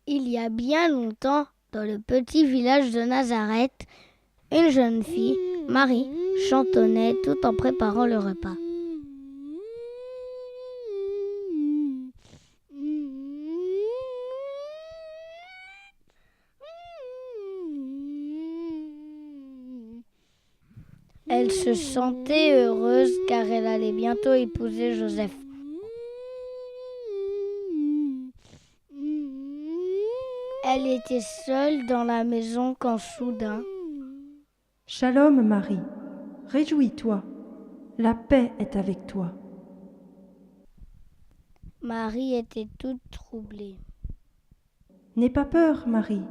Il y a bien longtemps, dans le petit village de Nazareth, une jeune fille, Marie, chantonnait tout en préparant le repas. Elle se sentait heureuse car elle allait bientôt épouser Joseph. Elle était seule dans la maison quand soudain... Shalom Marie, réjouis-toi, la paix est avec toi. Marie était toute troublée. N'aie pas peur Marie,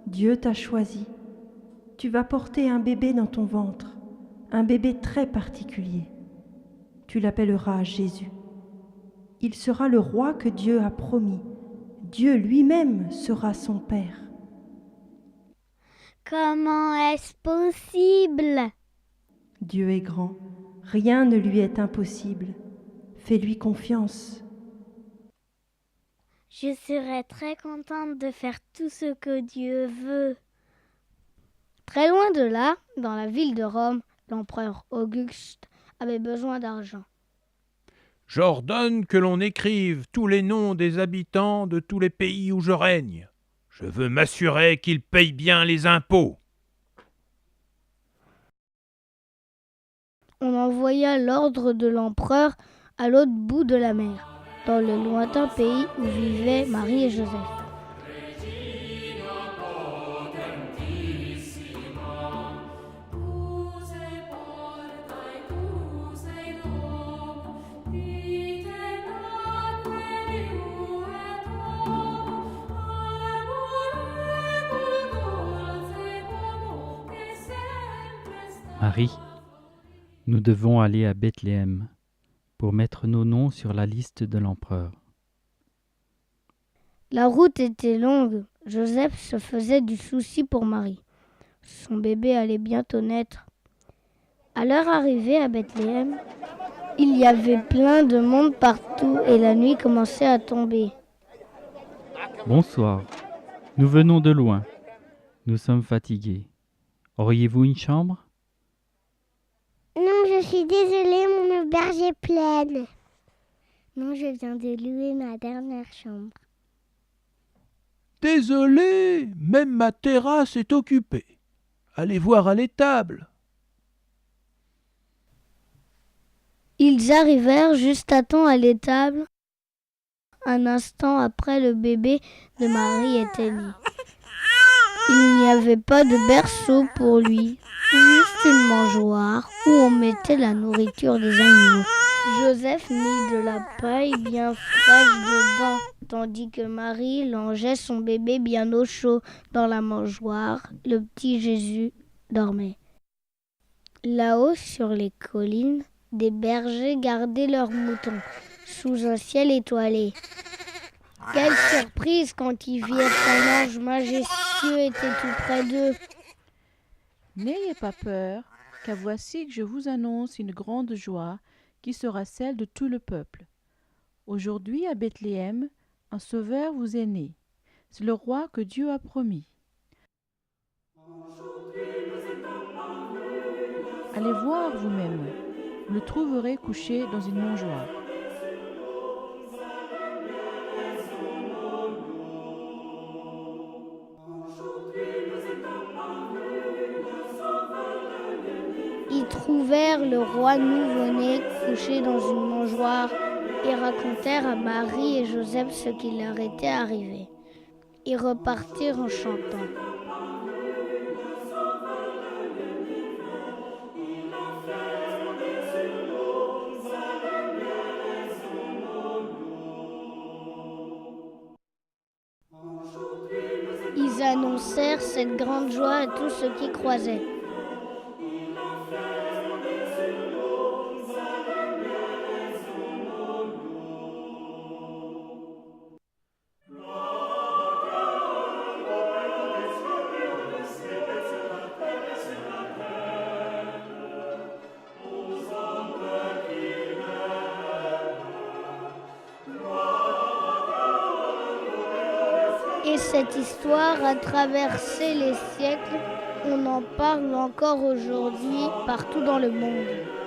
Dieu t'a choisi. Tu vas porter un bébé dans ton ventre, un bébé très particulier. Tu l'appelleras Jésus. Il sera le roi que Dieu a promis. Dieu lui-même sera son Père. Comment est-ce possible? Dieu est grand, rien ne lui est impossible. Fais-lui confiance. Je serai très contente de faire tout ce que Dieu veut. Très loin de là, dans la ville de Rome, l'empereur Auguste avait besoin d'argent. J'ordonne que l'on écrive tous les noms des habitants de tous les pays où je règne. Je veux m'assurer qu'ils payent bien les impôts. On envoya l'ordre de l'empereur à l'autre bout de la mer, dans le lointain pays où vivaient Marie et Joseph. Marie, nous devons aller à Bethléem pour mettre nos noms sur la liste de l'empereur. La route était longue. Joseph se faisait du souci pour Marie. Son bébé allait bientôt naître. À leur arrivée à Bethléem, il y avait plein de monde partout et la nuit commençait à tomber. Bonsoir, nous venons de loin. Nous sommes fatigués. Auriez-vous une chambre ? Non, je suis désolée, mon auberge est pleine. Non, je viens de louer ma dernière chambre. Désolé, même ma terrasse est occupée. Allez voir à l'étable. Ils arrivèrent juste à temps à l'étable. Un instant après, le bébé de Marie était né. Il n'y avait pas de berceau pour lui, juste une mangeoire où on mettait la nourriture des animaux. Joseph mit de la paille bien fraîche dedans, tandis que Marie longeait son bébé bien au chaud dans la mangeoire. Le petit Jésus dormait. Là-haut, sur les collines, des bergers gardaient leurs moutons, sous un ciel étoilé. Quelle surprise quand ils virent qu'un ange majestueux était tout près d'eux. N'ayez pas peur, car voici que je vous annonce une grande joie qui sera celle de tout le peuple. Aujourd'hui à Bethléem, un sauveur vous est né. C'est le roi que Dieu a promis. Allez voir vous-même, vous le trouverez couché dans une mangeoire. Ils trouvèrent le roi nouveau-né couché dans une mangeoire et racontèrent à Marie et Joseph ce qui leur était arrivé. Ils repartirent en chantant. Ils annoncèrent cette grande joie à tous ceux qui croisaient. Et cette histoire a traversé les siècles. On en parle encore aujourd'hui partout dans le monde.